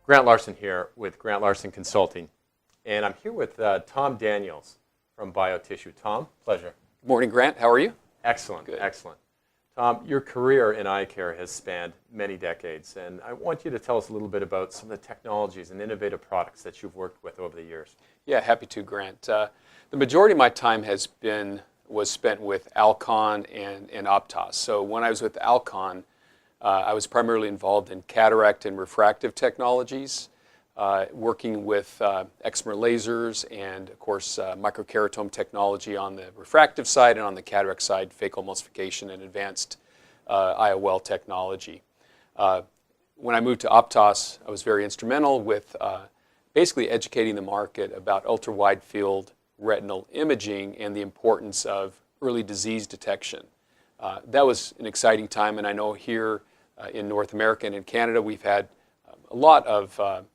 Grant Larson here with Grant Larson Consulting, and I'm here with Tom Daniels from BioTissue. Tom, pleasure. Good morning, Grant. How are you? Excellent, Good. excellent. Tom, your career in eye care has spanned many decades, and I want you to tell us a little bit about some of the technologies and innovative products that you've worked with over the years. Yeah, happy to, Grant. The majority of my time was spent with Alcon and Optos. So when I was with Alcon, I was primarily involved in cataract and refractive technologies, working with excimer lasers and, of course, microkeratome technology on the refractive side, and on the cataract side, phacoemulsification and advanced IOL technology. When I moved to Optos, I was very instrumental with basically educating the market about ultra-wide field retinal imaging and the importance of early disease detection. That was an exciting time, and I know here in North America and in Canada we've had a lot of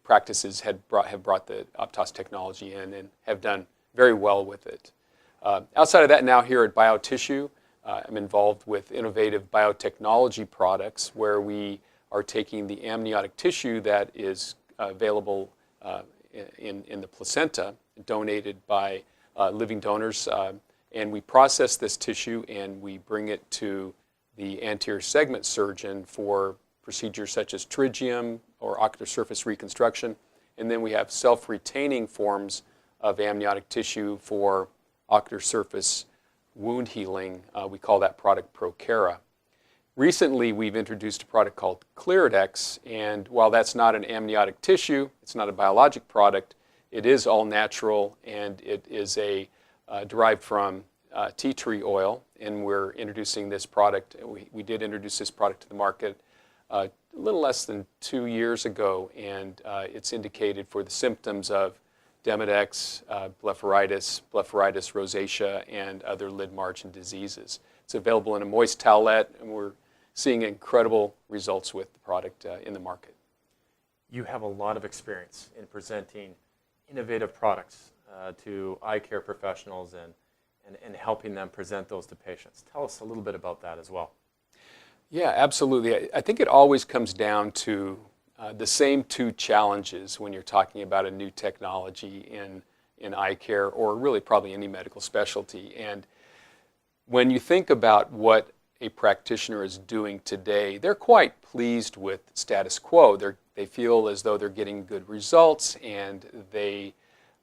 practices have brought the Optos technology in and have done very well with it. Outside of that, now here at BioTissue, I'm involved with innovative biotechnology products where we are taking the amniotic tissue that is available in the placenta, donated by living donors, and we process this tissue and we bring it to the anterior segment surgeon for procedures such as pterygium or ocular surface reconstruction. And then we have self-retaining forms of amniotic tissue for ocular surface wound healing. We call that product Procara. Recently, we've introduced a product called Cliradex, and while that's not an amniotic tissue, it's not a biologic product, it is all natural, and it is derived from tea tree oil, and we're introducing this product. We did introduce this product to the market a little less than 2 years ago, and it's indicated for the symptoms of Demodex, blepharitis, rosacea, and other lid margin diseases. It's available in a moist towelette, and we're seeing incredible results with the product in the market. You have a lot of experience in presenting innovative products to eye care professionals and helping them present those to patients. Tell us a little bit about that as well. Yeah, absolutely. I think it always comes down to the same two challenges when you're talking about a new technology in eye care, or really probably any medical specialty. And when you think about what a practitioner is doing today, they're quite pleased with status quo. They feel as though they're getting good results, and they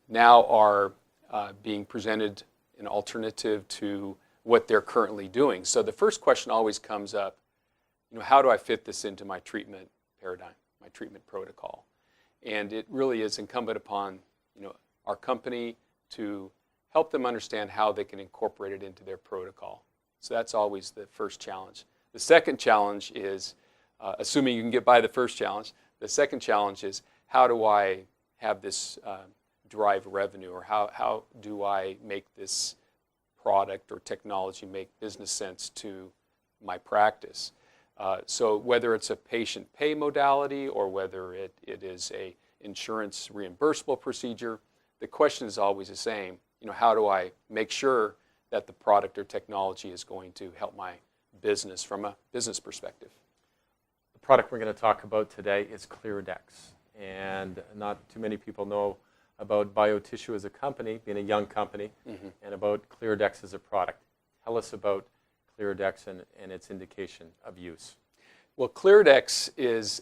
now are being presented an alternative to what they're currently doing. So the first question always comes up, how do I fit this into my treatment paradigm, my treatment protocol? And it really is incumbent upon our company to help them understand how they can incorporate it into their protocol. So that's always the first challenge. The second challenge is, assuming you can get by the first challenge, the second challenge is, how do I have this drive revenue, or how do I make this product or technology make business sense to my practice? So whether it's a patient pay modality or whether it is a insurance reimbursable procedure, the question is always the same. How do I make sure that the product or technology is going to help my business from a business perspective? The product we're going to talk about today is Cliradex, and not too many people know about BioTissue as a company, being a young company, and about Cliradex as a product. Tell us about Cliradex and its indication of use. Well, Cliradex is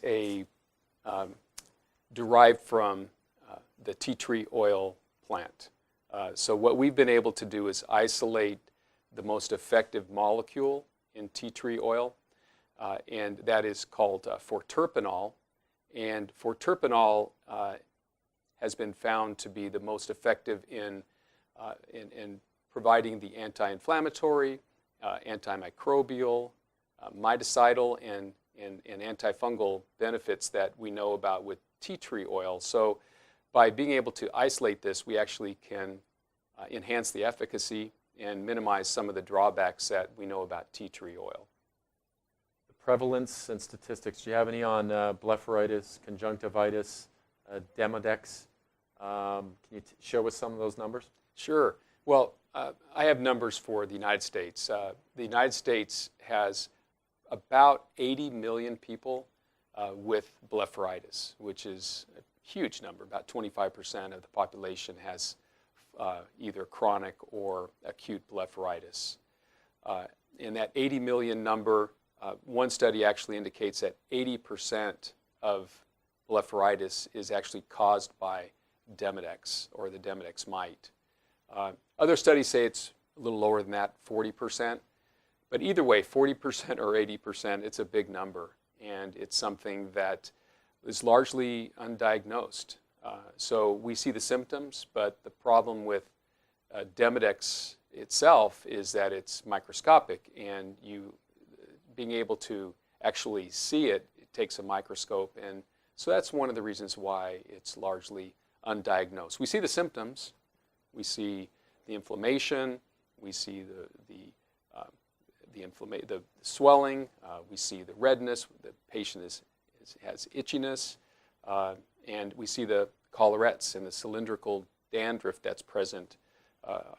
derived from the tea tree oil plant. So what we've been able to do is isolate the most effective molecule in tea tree oil, and that is called forterpenol. And forterpenol has been found to be the most effective in providing the anti-inflammatory, antimicrobial, mitocidal, and antifungal benefits that we know about with tea tree oil. So by being able to isolate this, we actually can enhance the efficacy and minimize some of the drawbacks that we know about tea tree oil. The prevalence and statistics, do you have any on blepharitis, conjunctivitis, Demodex? Can you share with some of those numbers? Sure. Well, I have numbers for the United States. The United States has about 80 million people with blepharitis, which is a huge number. About 25% of the population has either chronic or acute blepharitis. In that 80 million number, one study actually indicates that 80% of blepharitis is actually caused by Demodex or the Demodex mite. Other studies say it's a little lower than that, 40%. But either way, 40% or 80%, it's a big number. And it's something that is largely undiagnosed. So we see the symptoms, but the problem with Demodex itself is that it's microscopic, and being able to actually see it, it takes a microscope. And so that's one of the reasons why it's largely undiagnosed. We see the symptoms. We see the inflammation. We see the swelling. We see the redness. The patient has itchiness. And we see the collarettes and the cylindrical dandruff that's present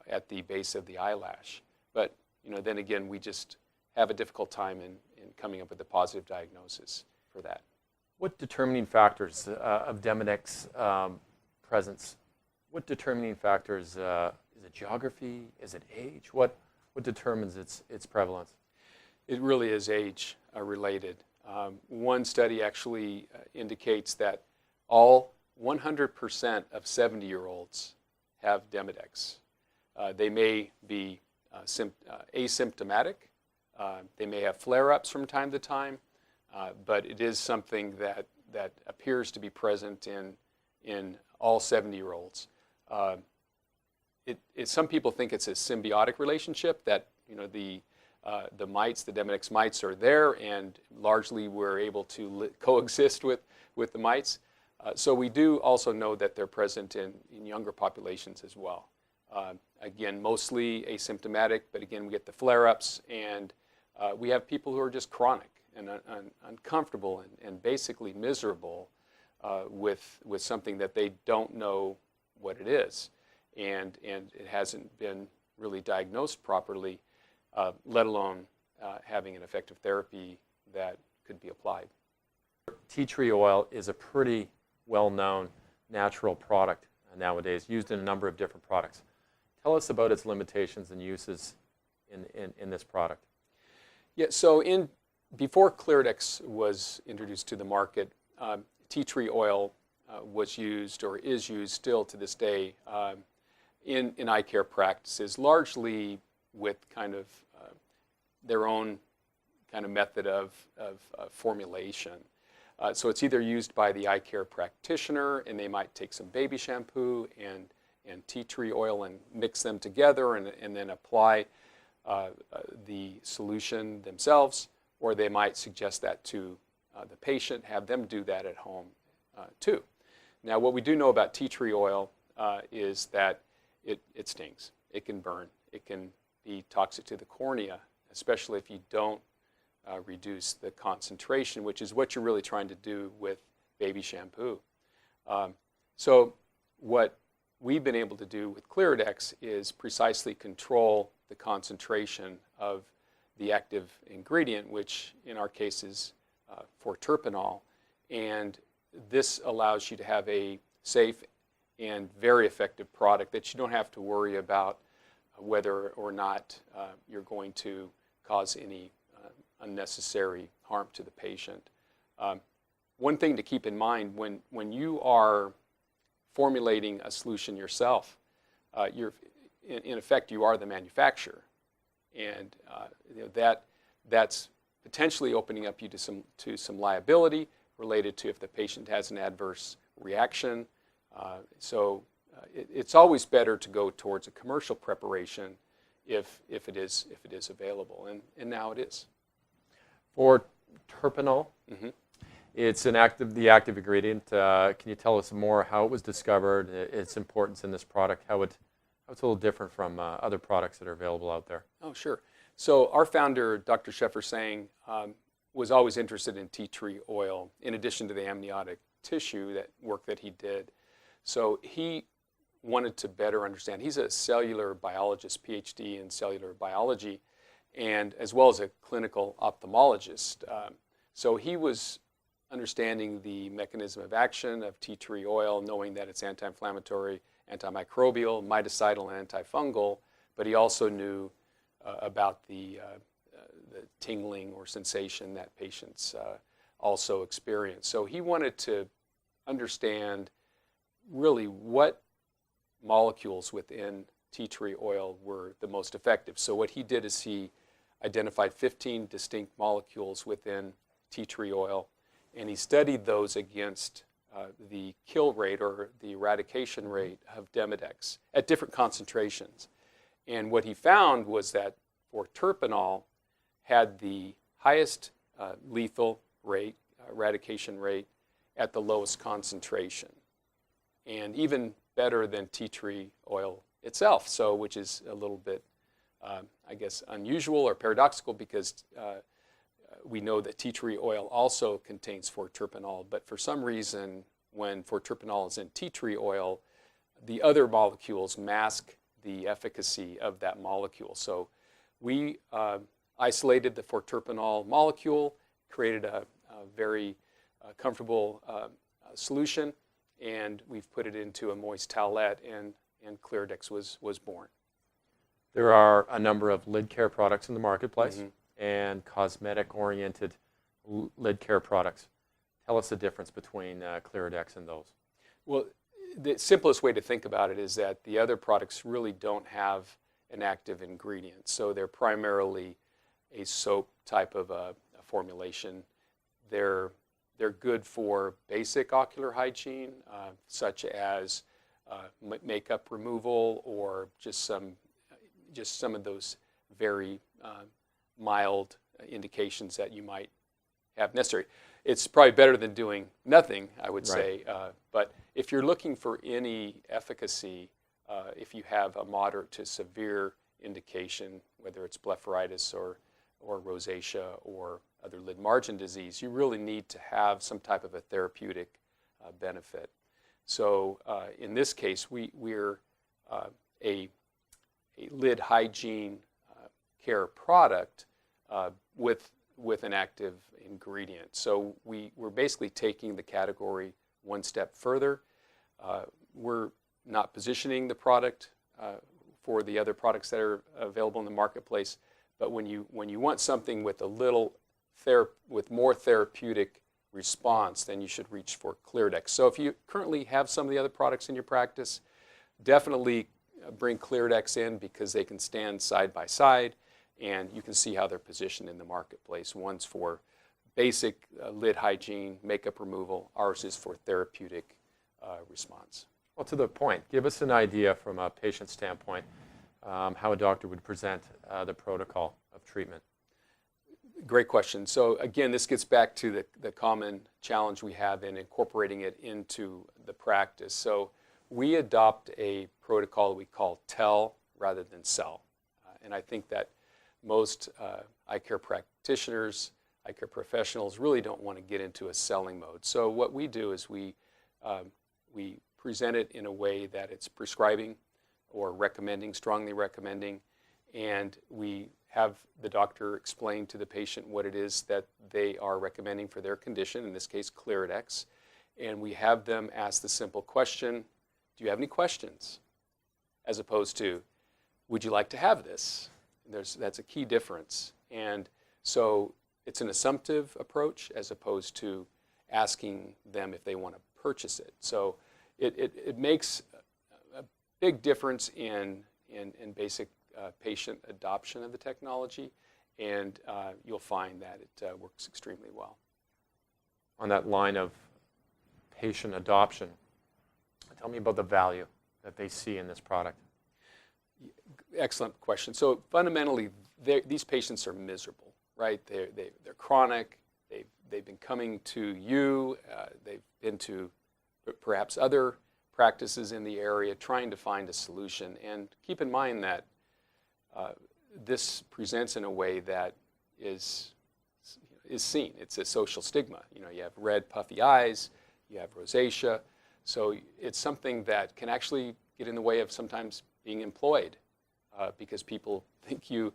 at the base of the eyelash. But then again, we just have a difficult time in coming up with a positive diagnosis for that. What determining factors of Demodex presence? What determining factors? Is it geography? Is it age? What determines its prevalence? It really is age related. One study actually indicates that all 100% of 70-year-olds have Demodex. They may be asymptomatic. They may have flare-ups from time to time, but it is something that appears to be present in all 70-year-olds. Some people think it's a symbiotic relationship, that the Demodex mites are there, and largely we're able to coexist with the mites. So we do also know that they're present in younger populations as well. Again, mostly asymptomatic, but again, we get the flare-ups, and we have people who are just chronic and uncomfortable and basically miserable with something that they don't know what it is. And it hasn't been really diagnosed properly, let alone having an effective therapy that could be applied. Tea tree oil is a pretty well-known natural product nowadays, used in a number of different products. Tell us about its limitations and uses in this product. Yeah, so before Cliradex was introduced to the market, tea tree oil was used, or is used still to this day, in eye care practices, largely with kind of their own kind of method of formulation. So it's either used by the eye care practitioner, and they might take some baby shampoo and tea tree oil and mix them together and then apply the solution themselves, or they might suggest that to the patient, have them do that at home too. Now, what we do know about tea tree oil is that it stings. It can burn. It can be toxic to the cornea, especially if you don't reduce the concentration, which is what you're really trying to do with baby shampoo. So what we've been able to do with Cliradex is precisely control the concentration of the active ingredient, which in our case is terpenol, and this allows you to have a safe and very effective product that you don't have to worry about whether or not you're going to cause any unnecessary harm to the patient. One thing to keep in mind, when you are formulating a solution yourself, in effect you are the manufacturer, and that's potentially opening up you to some liability related to if the patient has an adverse reaction. So it's always better to go towards a commercial preparation if it is available, and now it is. For terpenol, it's the active ingredient. Can you tell us more how it was discovered, its importance in this product, how it's a little different from other products that are available out there? Oh, sure. So our founder, Dr. Sheffer-Sang, was always interested in tea tree oil, in addition to the amniotic tissue work that he did. So he wanted to better understand. He's a cellular biologist, PhD in cellular biology, and as well as a clinical ophthalmologist. So he was understanding the mechanism of action of tea tree oil, knowing that it's anti-inflammatory, antimicrobial, mitocidal, and antifungal, but he also knew about the tingling or sensation that patients also experience. So he wanted to understand really what molecules within tea tree oil were the most effective. So what he did is he identified 15 distinct molecules within tea tree oil, and he studied those against the kill rate or the eradication rate of Demodex at different concentrations. And what he found was that for terpenol had the highest lethal rate, eradication rate, at the lowest concentration, and even better than tea tree oil itself, so which is a little bit, I guess, unusual or paradoxical, because we know that tea tree oil also contains 4-terpenol, but for some reason, when 4-terpenol is in tea tree oil, the other molecules mask the efficacy of that molecule. So we isolated the 4-terpenol molecule, created a very comfortable solution, and we've put it into a moist towelette, and Cliradex was born. There are a number of lid care products in the marketplace and cosmetic-oriented lid care products. Tell us the difference between Cliradex and those. Well, the simplest way to think about it is that the other products really don't have an active ingredient, so they're primarily a soap type of a formulation. They're good for basic ocular hygiene, such as makeup removal, or just some of those very mild indications that you might have necessary. It's probably better than doing nothing, I would say. But if you're looking for any efficacy, if you have a moderate to severe indication, whether it's blepharitis or rosacea or other lid margin disease, you really need to have some type of a therapeutic benefit. So in this case, we're a lid hygiene care product with an active ingredient. So we're basically taking the category one step further. We're not positioning the product for the other products that are available in the marketplace, but when you want something with with more therapeutic response, then you should reach for Cliradex. So if you currently have some of the other products in your practice, definitely bring Cliradex in, because they can stand side by side and you can see how they're positioned in the marketplace. One's for basic lid hygiene, makeup removal. Ours is for therapeutic response. Well, to the point, give us an idea from a patient standpoint how a doctor would present the protocol of treatment. Great question. So again, this gets back to the common challenge we have in incorporating it into the practice. So we adopt a protocol we call tell rather than sell. And I think that most eye care practitioners, eye care professionals really don't want to get into a selling mode. So what we do is we present it in a way that it's prescribing or recommending, strongly recommending, and we have the doctor explain to the patient what it is that they are recommending for their condition, in this case Cliradex, and we have them ask the simple question, do you have any questions? As opposed to, would you like to have this? That's a key difference. And so it's an assumptive approach as opposed to asking them if they want to purchase it. So it makes a big difference in basic patient adoption of the technology, and you'll find that it works extremely well. On that line of patient adoption, tell me about the value that they see in this product. Excellent question. So fundamentally, these patients are miserable, right? They're chronic. They've been coming to you. They've been to perhaps other practices in the area trying to find a solution. And keep in mind that this presents in a way that is seen. It's a social stigma. You know, you have red, puffy eyes. You have rosacea. So it's something that can actually get in the way of sometimes being employed because people think you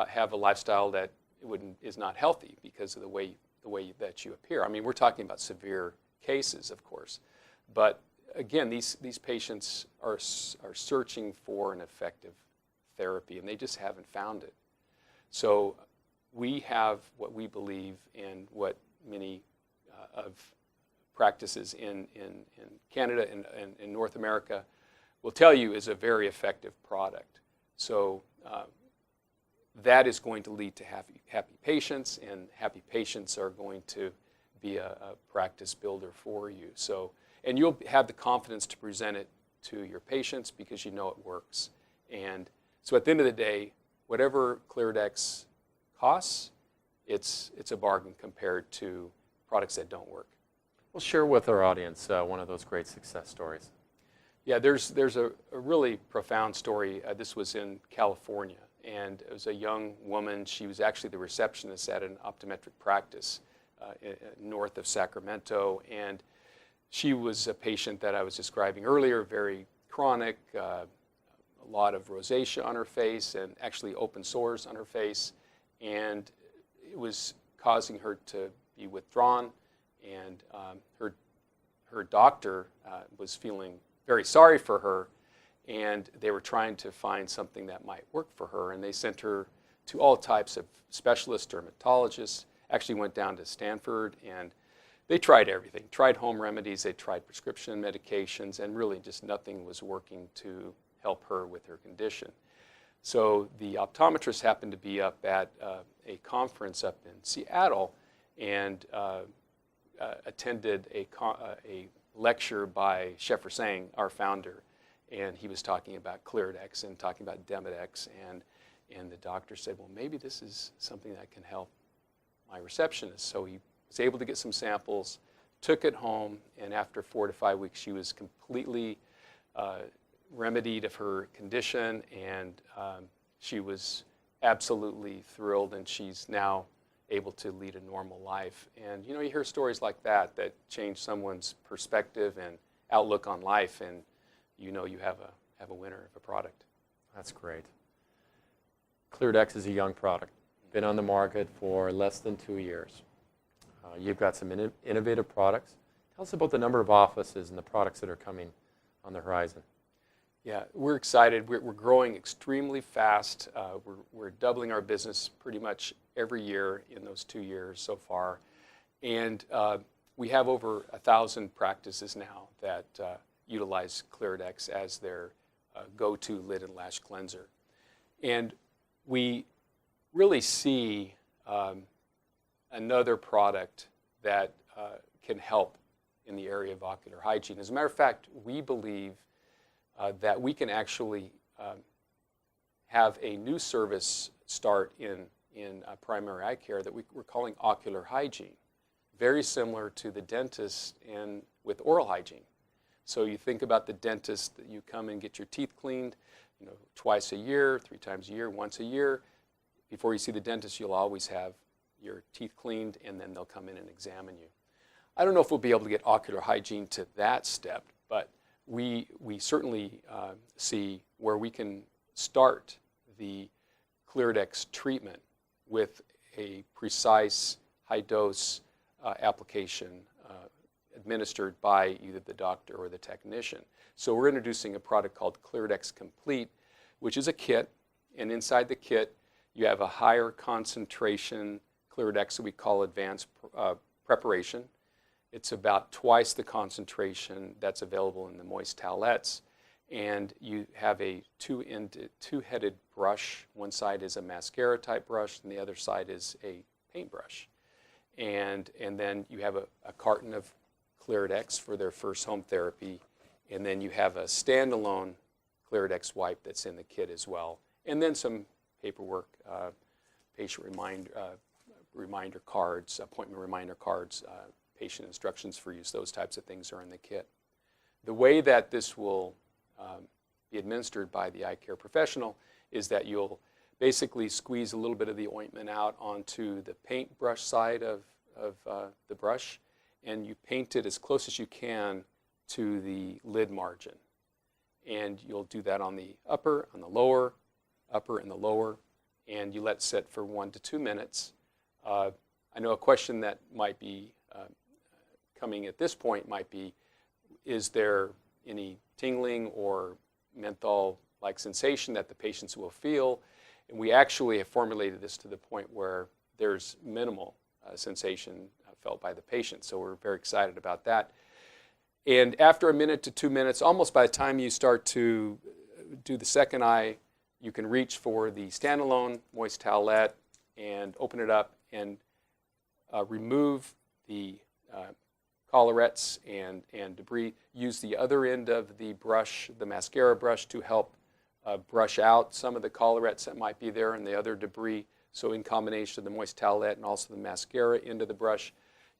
have a lifestyle that is not healthy because of the way the way that you appear. I mean, we're talking about severe cases, of course, but again, these patients are searching for an effective therapy, and they just haven't found it. So we have what we believe, and what many of practices in Canada and in North America will tell you is a very effective product. So that is going to lead to happy patients, and happy patients are going to be a practice builder for you. So, and you'll have the confidence to present it to your patients because you know it works. And so at the end of the day, whatever Cliradex costs, it's a bargain compared to products that don't work. Well, share with our audience one of those great success stories. Yeah, there's a really profound story. This was in California, and it was a young woman. She was actually the receptionist at an optometric practice north of Sacramento, and she was a patient that I was describing earlier, very chronic, a lot of rosacea on her face and actually open sores on her face, and it was causing her to be withdrawn, and her doctor was feeling very sorry for her, and they were trying to find something that might work for her, and they sent her to all types of specialists, dermatologists, actually went down to Stanford, and they tried everything, tried home remedies, they tried prescription medications, and really just nothing was working to help her with her condition. So the optometrist happened to be up at a conference up in Seattle, and attended a lecture by Sheffer Sang, our founder, and he was talking about Cliradex and talking about Demodex, and the doctor said, well, maybe this is something that can help my receptionist. So he was able to get some samples, took it home, and after 4 to 5 weeks, she was completely remedied of her condition, and she was absolutely thrilled, and she's now able to lead a normal life. And you know, you hear stories like that that change someone's perspective and outlook on life, and you know you have a winner of a product. That's great. Cliradex is a young product, been on the market for less than 2 years. You've got some innovative products. Tell us about the number of offices and the products that are coming on the horizon. Yeah, we're excited. We're growing extremely fast. We're doubling our business pretty much every year in those 2 years so far. And we have over 1,000 practices now that utilize Cliradex as their go-to lid and lash cleanser. And we really see another product that can help in the area of ocular hygiene. As a matter of fact, we believe that we can actually have a new service start in primary eye care that we're calling ocular hygiene, very similar to the dentist and with oral hygiene. So you think about the dentist, that you come and get your teeth cleaned, you know, twice a year, 3 times a year, once a year. Before you see the dentist, you'll always have your teeth cleaned, and then they'll come in and examine you. I don't know if we'll be able to get ocular hygiene to that step, but we certainly see where we can start the Cliradex treatment with a precise high-dose application administered by either the doctor or the technician. So we're introducing a product called Cliradex Complete, which is a kit, and inside the kit you have a higher concentration Cliradex that we call advanced preparation. It's about twice the concentration that's available in the moist towelettes, and you have a two-headed brush. One side is a mascara type brush, and the other side is a paintbrush. And then you have a carton of Cliradex for their first home therapy, and then you have a standalone Cliradex wipe that's in the kit as well, and then some paperwork, patient reminder cards, appointment reminder cards, patient instructions for use, those types of things are in the kit. The way that this will be administered by the eye care professional is that you'll basically squeeze a little bit of the ointment out onto the paintbrush side of the brush, and you paint it as close as you can to the lid margin. And you'll do that on the upper, on the lower, upper and the lower, and you let it sit for 1 to 2 minutes. I I know a question that might be coming at this point might be, is there any tingling or menthol-like sensation that the patients will feel? And we actually have formulated this to the point where there's minimal sensation felt by the patient, so we're very excited about that. And after a minute to 2 minutes, almost by the time you start to do the second eye, you can reach for the standalone moist towelette and open it up and remove the collarettes and debris. Use the other end of the brush, the mascara brush, to help brush out some of the collarettes that might be there and the other debris. So in combination of the moist towelette and also the mascara into the brush,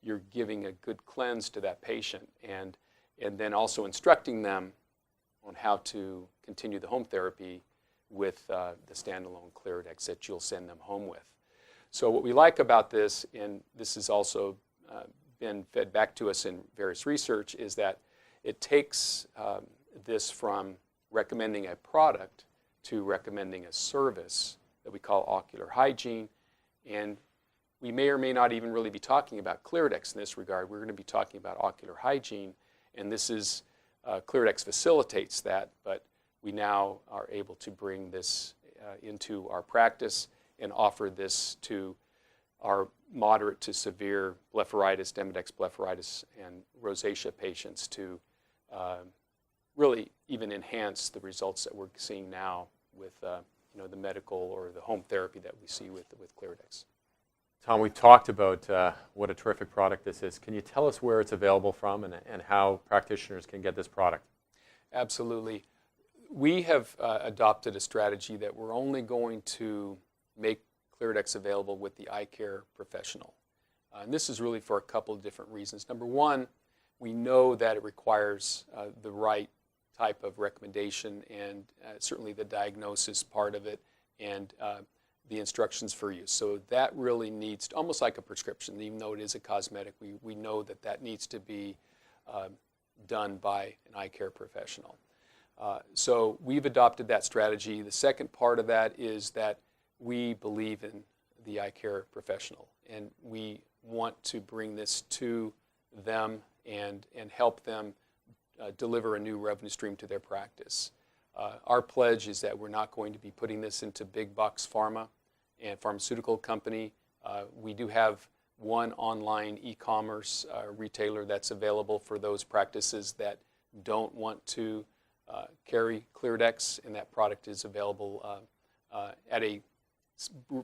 you're giving a good cleanse to that patient, and then also instructing them on how to continue the home therapy with the standalone Cliradex that you'll send them home with. So what we like about this, and this has also been fed back to us in various research, is that it takes this from recommending a product to recommending a service that we call ocular hygiene. And we may or may not even really be talking about Cliradex in this regard. We're going to be talking about ocular hygiene, and this is Cliradex facilitates that, but we now are able to bring this into our practice and offer this to our moderate to severe blepharitis, Demodex blepharitis, and rosacea patients to really even enhance the results that we're seeing now with the medical or the home therapy that we see with Cliradex. Tom, we talked about what a terrific product this is. Can you tell us where it's available from and how practitioners can get this product? Absolutely. We have adopted a strategy that we're only going to make Cliradex available with the eye care professional. And this is really for a couple of different reasons. Number one, we know that it requires the right type of recommendation and certainly the diagnosis part of it and the instructions for use. So that really needs, almost like a prescription, even though it is a cosmetic, we know that that needs to be done by an eye care professional. So we've adopted that strategy. The second part of that is that we believe in the eye care professional, and we want to bring this to them and help them deliver a new revenue stream to their practice. Our pledge is that we're not going to be putting this into big box pharma and pharmaceutical company. We do have one online e-commerce retailer that's available for those practices that don't want to carry Cliradex, and that product is available at a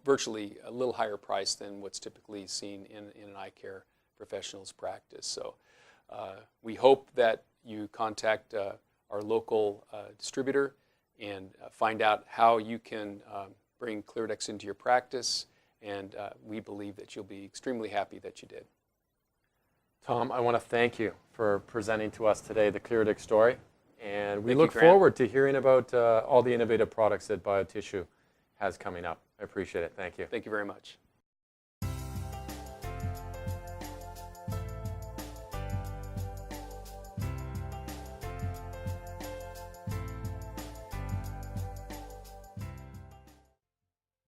virtually a little higher price than what's typically seen in an eye care professional's practice. So we hope that you contact our local distributor and find out how you can bring Cliradex into your practice, and we believe that you'll be extremely happy that you did. Tom, I want to thank you for presenting to us today the Cliradex story, and we Thank look you, Grant. forward to hearing about all the innovative products that BioTissue has coming up. I appreciate it. Thank you. Thank you very much.